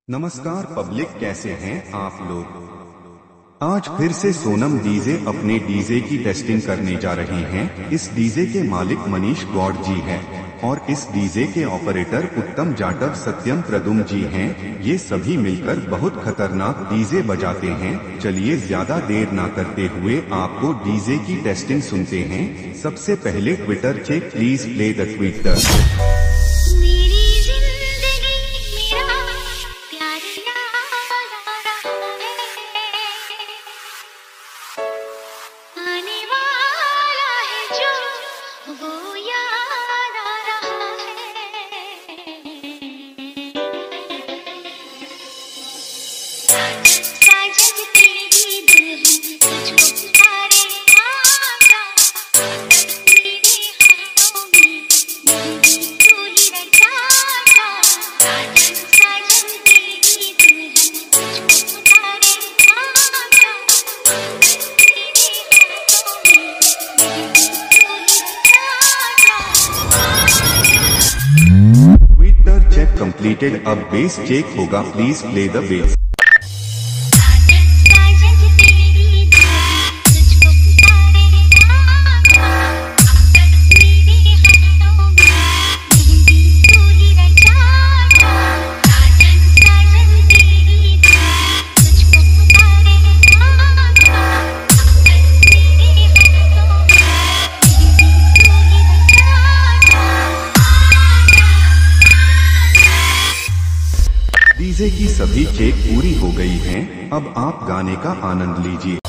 नमस्कार पब्लिक, कैसे हैं आप लोग। आज फिर से सोनम डीजे अपने डीजे की टेस्टिंग करने जा रही हैं। इस डीजे के मालिक मनीष गौड़ जी हैं और इस डीजे के ऑपरेटर उत्तम जाटव सत्यम प्रदुम जी हैं। ये सभी मिलकर बहुत खतरनाक डीजे बजाते हैं। चलिए ज्यादा देर ना करते हुए आपको डीजे की टेस्टिंग सुनते हैं। सबसे पहले Twitter check, please play the Twitter. Completed, अब बेस चेक होगा, please play the bass. DJ की सभी चेक पूरी हो गई हैं। अब आप गाने का आनंद लीजिए।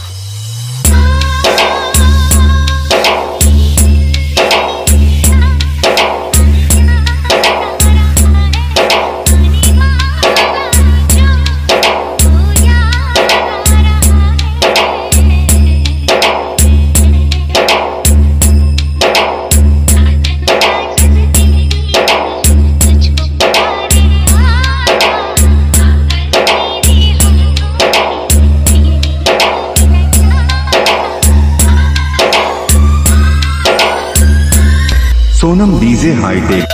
Sonam DJ high tech.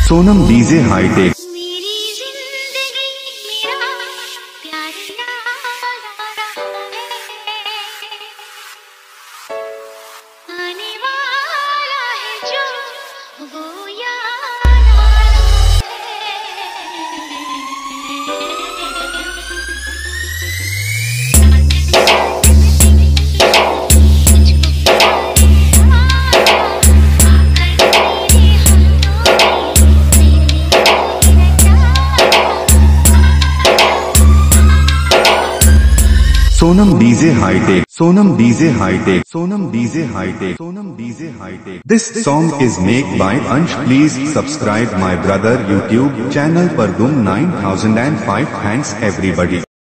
Sonam DJ high tech. Sonam DJ high tech, Sonam DJ high tech, Sonam DJ high tech, Sonam DJ high tech. This song is made by Ansh. Please subscribe my brother YouTube channel Pardum 9005. Thanks everybody.